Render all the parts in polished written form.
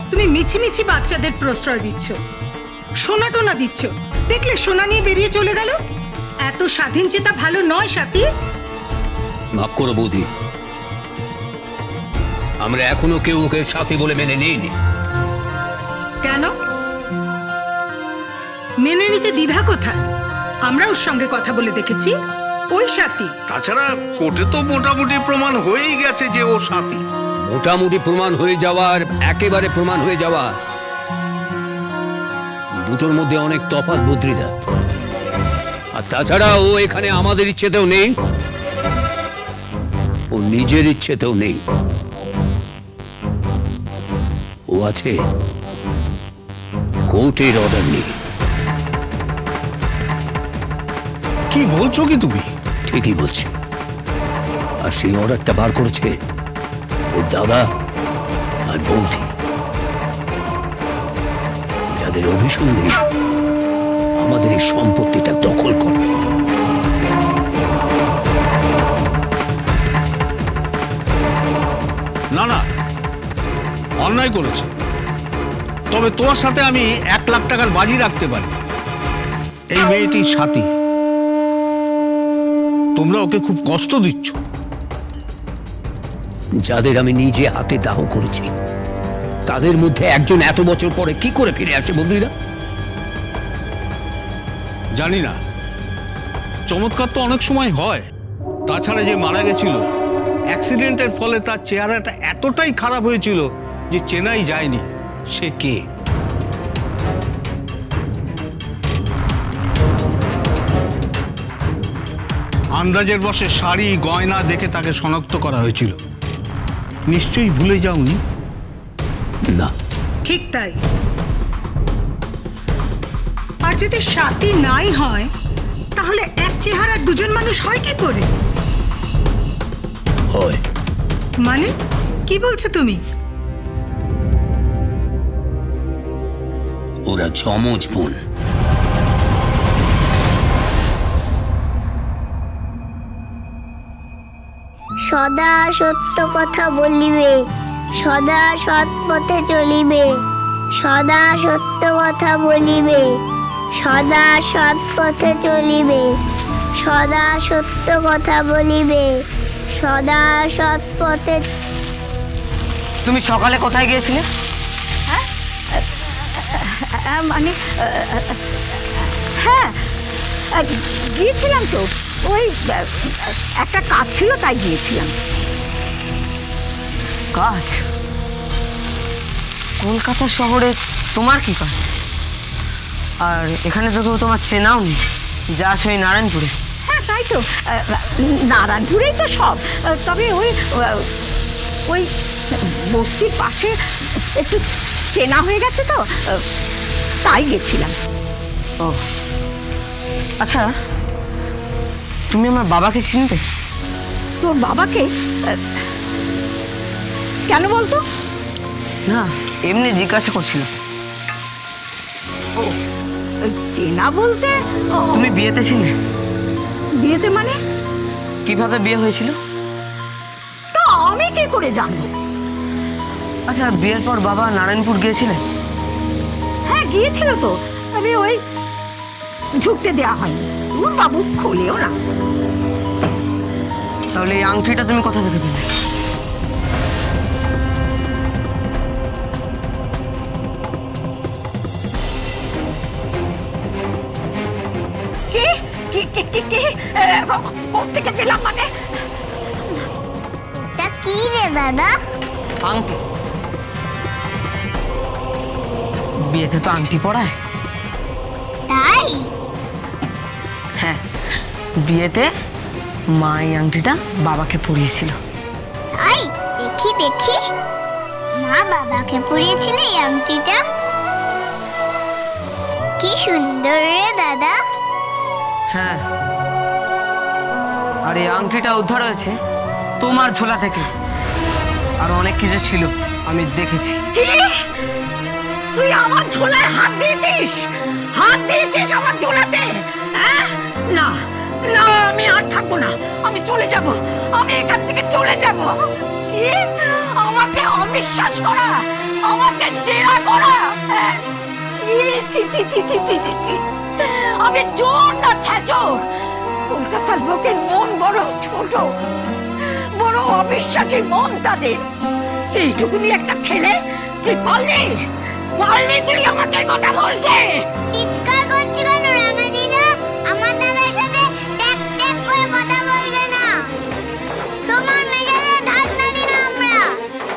তুমি মিছিমিছি বাচ্চাদের প্রশ্রয় দিচ্ছ, সোনা টোনা দিচ্ছ। দেখলে সোনা নিয়ে বেরিয়ে চলে গেল। এত স্বাধীন চেতা ভালো নয় সাথী। মাফ করো বৌদি, আমরা এখনো কেউ ওকে সাথী বলে মেনে নিইনি। কেন মেনে নিতে দ্বিধা কোথায়? আমরা ওর সঙ্গে কথা বলে দেখেছি, ওই সাথী। তাছাড়া কোর্টে তো মোটামুটি প্রমাণ হয়েই গেছে যে ও সাথী। মোটামুটি প্রমাণ হয়ে যাওয়া আর একেবারে প্রমাণ হয়ে যাওয়া, দুটোর মধ্যে অনেক তফাৎ বদ্রিদা। আর তাছাড়া ও এখানে আমাদের ইচ্ছেতেও নেই, ও নিজের ইচ্ছেতেও নেই। ও আছে কোর্টের অর্ডার নিয়ে। কি বলছো কি তুমি? ঠিকই বলছি। আর সেই অর্ডারটা বার করেছে ওর দাদা আর বৌদি, যাদের অভিসন্ধি আমাদের এই সম্পত্তিটা দখল করে। না না, অন্যায় করেছে। তবে তোমার সাথে আমি 1 লাখ টাকার বাজি রাখতে পারি, এই মেয়েটির সাথী। তোমরা ওকে খুব কষ্ট দিচ্ছ। যাদের আমি নিজে হাতে দাহ করেছি, তাদের মধ্যে একজন এত বছর পরে কি করে ফিরে আসে বন্ধুরা? জানি না, চমৎকার তো অনেক সময় হয়। তাছাড়া যে মারা গেছিল, অ্যাক্সিডেন্টের ফলে তার চেহারাটা এতটাই খারাপ হয়েছিল যে চেনাই যায়নি সে কে। আন্দাজের বশে শাড়ি গয়না দেখে তাকে শনাক্ত করা হয়েছিল। নিশ্চয়ই ভুলে যাওনি? না, ঠিক তাই। আর যদি সাথী নাই হয়, তাহলে এক চেহারার দুজন মানুষ হয় কি করে? হয়। মানে কি বলছো তুমি? ওরা যমজ বোন। সদা সত্য কথা বলিবে, সদা সৎ পথে চলিবে, সদা সত্য কথা বলিবে, সদা সৎ পথে চলিবে, সদা সত্য কথা বলিবে, সদা সৎ পথে। তুমি সকালে কোথায় গিয়েছিলে? মানে হ্যাঁ, গিয়েছিলাম তো। ওই একটা কাজ ছিল, তাই গিয়েছিলাম। কাজ? কলকাতা শহরে তোমার কি কাজ? আর এখানে তো কেউ তোমার চেনাও নেই, যা সেই নারায়ণপুরে। হ্যাঁ তাই তো, নারায়ণপুরেই তো সব। তবে ওই ওই বস্তির পাশে একটু চেনা হয়ে গেছে তো, তাই গেছিলাম। ও আচ্ছা, তুমি আমার বাবাকে চিনতে? তোর বাবাকে? কেন বলতো? না, এমনি জিজ্ঞাসা করছিলাম। ও চেনা বলতে তুমি বিয়েতে ছিলে? বিয়েতে মানে? কিভাবে বিয়ে হয়েছিল? তা আমি কি করে জানবো? আচ্ছা, বিয়ের পর বাবা নারায়ণপুর গিয়েছিলেন? হ্যাঁ গিয়েছিল তো, তবে ওই ঝুঁকতে দেওয়া হয়নি। তোর বাবু খোলেও না। তাহলে এই আংটিটা তুমি কোথা থেকে পেলে? কোত্থেকে পেলাম মানে? তা কি রে দাদা? আংটি। বিয়েতে তো আংটি পরায়। তাই? হ্যাঁ, বিয়েতে মা এই আংটিটা বাবাকে পরিয়েছিল। তাই? দেখি দেখি, মা বাবাকে পরিয়েছিল এই আংটিটা। কি সুন্দর রে দাদা। হ্যাঁ, আর এই আংটিটা উদ্ধার হয়েছে তোমার ঝোলা থেকে। আর অনেক কিছু ছিল, আমি দেখেছি। কি? তুই আমার ঝোলায় হাত দিয়েছিস? হাত দিয়েছিস আমার ঝোলাতে? হ্যাঁ? না না, আমি আর থাকবো না, আমি চলে যাব, আমি এখান থেকে চলে যাব। কি? আমাকে অবিশ্বাস করা? আমাকে জেরা করা? ছি ছি ছি ছি ছি ছি ছি। আমি চোর না ছেচর? কলকাতার লোকের মন বড় ছোট, বড় অবিশ্বাসী মন তাদের। এইটুকুনি একটা ছেলে, তুই পারলি তুই আমাকে কথা বলতে? চিৎকার করছো কেন রাঙা দিদা? আমার দাদার সাথে ট্যাক ট্যাক করে কথা বলবে না। তোমার মেজাজে ধার নাড়ি না আমরা।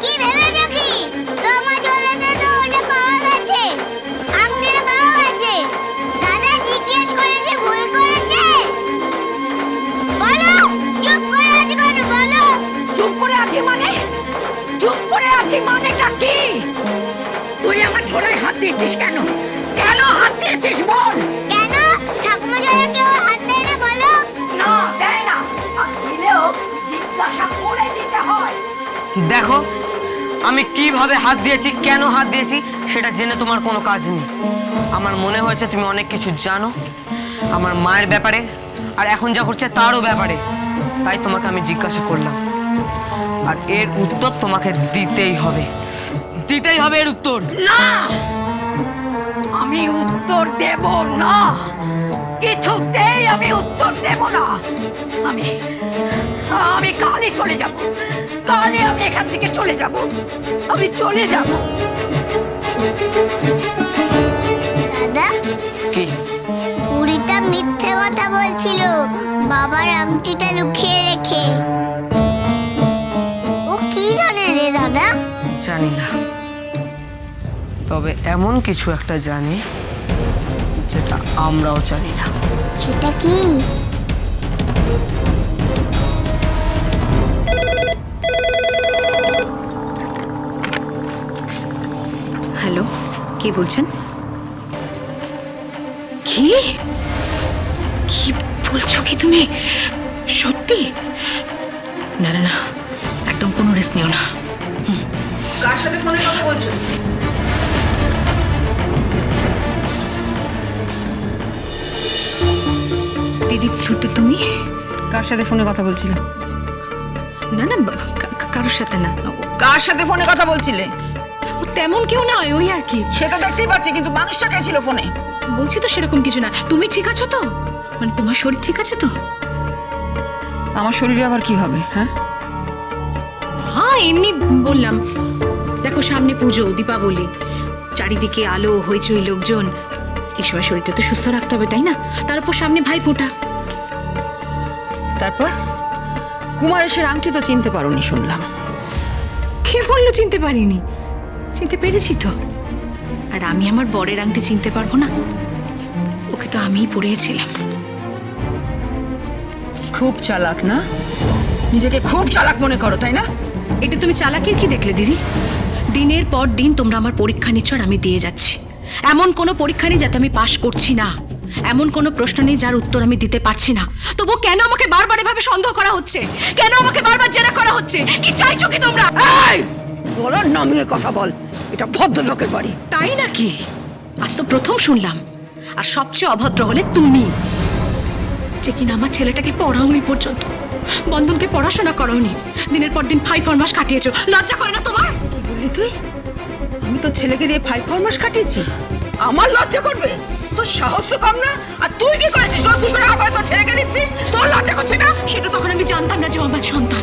কি ভেবেছো কি? তোমার চলেতে তো ওটা পাওয়া গেছে, আঙুলিটা পাওয়া গেছে। দাদা জিজ্ঞেস করেছে ভুল করেছে? বলো, চুপ করে আছো কেন বলো? চুপ করে আছি মানে? চুপ করে আছি মানেটা কি? তুই আমার ছোড়ায় হাত দিয়েছিস কেন? কেন হাত দিয়েছিস বল? কেন ঠাকুমা ছাড়া কেউ হাত দেয় না বলো? না দেয় না, আর দিলেও জিজ্ঞাসা করে দিতে হয়। দেখো, আমি কিভাবে হাত দিয়েছি, কেন হাত দিয়েছি সেটা জেনে তোমার কোনো কাজ নেই। আমার মনে হয়েছে তুমি অনেক কিছু জানো আমার মায়ের ব্যাপারে, আর এখন যা করছে তারও ব্যাপারে, তাই তোমাকে আমি জিজ্ঞাসা করলাম। আর এর উত্তর তোমাকে দিতেই হবে, দিতেই হবে এর উত্তর। না, আমি উত্তর দেব না, কিছুতেই আমি উত্তর দেব না। আমি কালই চলে যাব, কালই আমি এখান থেকে চলে যাব, আমি চলে যাব। দাদা, কি? পুরিটা মিথ্যে কথা বলছিল বাবার আংটিটা লুকিয়ে রেখে। ও কি জানে রে দাদা? জানি না, তবে এমন কিছু একটা জানি যেটা আমরাও জানি না। সেটা কি? হ্যালো, কে বলছেন? কি কি বলছো কি তুমি? সত্যি? না না না, একদম কোনো রিস্ক নিও না। কার সাথে ফোনে কথা বলছো? দিদি, তুমি? কার সাথে ফোনে কথা বলছিলে? না না, কারোর সাথে না। কার সাথে ফোনে কথা বলছিলে? ও তেমন কেউ নয়, ওই আর কি। সে তো দেখতেই পাচ্ছি, কিন্তু মানুষটা কে ছিল ফোনে? বলছি তো সেরকম কিছু না। তুমি ঠিক আছো তো? মানে তোমার শরীর ঠিক আছে তো? আমার শরীরে আবার কি হবে? হ্যাঁ, হ্যাঁ এমনি বললাম। দেখো, সামনে পুজো, দীপাবলি, চারিদিকে আলো, হইচই, লোকজন। এই সময় শরীরটা তো সুস্থ রাখতে হবে, তাই না? তার উপর সামনে ভাইফোঁটা। তারপর কুমারেশের আংটি তো চিনতে পারোনি শুনলাম। কে বললো চিনতে পারিনি? চিনতে পেরেছি তো। আর আমি আমার বরের আংটি চিনতে পারবো না? ওকে তো আমিই পরিয়েছিলাম। খুব চালাক না? নিজেকে খুব চালাক মনে করো, তাই না? এটা তুমি চালাকির কি দেখলে দিদি? দিনের পর দিন তোমরা আমার পরীক্ষা নিচ্ছ আর আমি দিয়ে যাচ্ছি। এমন কোনো পরীক্ষা নেই যাতে আমি পাশ করছি না, এমন কোনো প্রশ্ন নেই যার উত্তর আমি দিতে পারছি না। তবু কেন আমাকে বারবার এভাবে সন্দেহ করা হচ্ছে? কেন আমাকে বারবার জেরা করা হচ্ছে? কি চাইছো কি তোমরা? এই, গলার নামিয়ে কথা বল, এটা ভদ্রলোকের বাড়ি। তাই নাকি? আজ তো প্রথম শুনলাম। আর সবচেয়ে অভদ্র হলে তুমি, যে কিনা আমার ছেলেটাকে পড়াওনি পর্যন্ত, বন্ধনকে পড়াশোনা করাওনি, দিনের পর দিন 5 মাস কাটিয়েছো। লজ্জা করে না তোমার? কি বললি তুই? আমি তো ছেলেকে দিয়ে 5 মাস কাটিয়েছি, আমার লজ্জা করবে? তোর সাহস তো কম না। আর তুই কি করেছিস? 200 টাকা করে তোর ছেলেকে দিচ্ছিস, তোর লজ্জা করছে না? সেটা তখন আমি জানতাম না যে ও আমার সন্তান।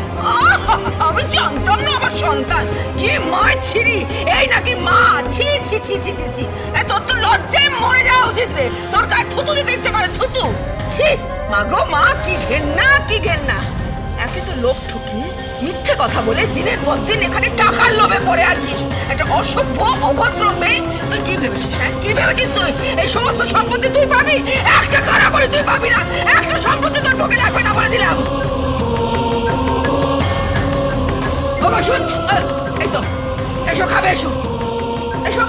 আমি জানতাম না আমার সন্তান। কি মার ছিরি, এই নাকি মা? ছি ছি ছি ছি ছি ছি। তোর তো লজ্জায় মরে যাওয়া উচিত রে। তোর গায়ে থুতু দিতে ইচ্ছে করে, থুতু। ছি, মা গো মা, কি ঘেন্না, কি ঘেন্না। একে তো লোক ঠকিয়ে মিথ্যে কথা বলে দিনের পর দিন এখানে টাকার লোভে পড়ে আছিস। একটা অসভ্য অভদ্র মেয়ে। তুই কি ভেবেছিস? হ্যাঁ, কি ভেবেছিস তুই? এই সমস্ত সম্পত্তি তুই পাবি? একটা কারা করে তুই পাবি না। একটা সম্পত্তি তোর পক্ষে লাগবে না বলে দিলাম। শুনছ? এই তো, এসো খাবে, এসো এসো।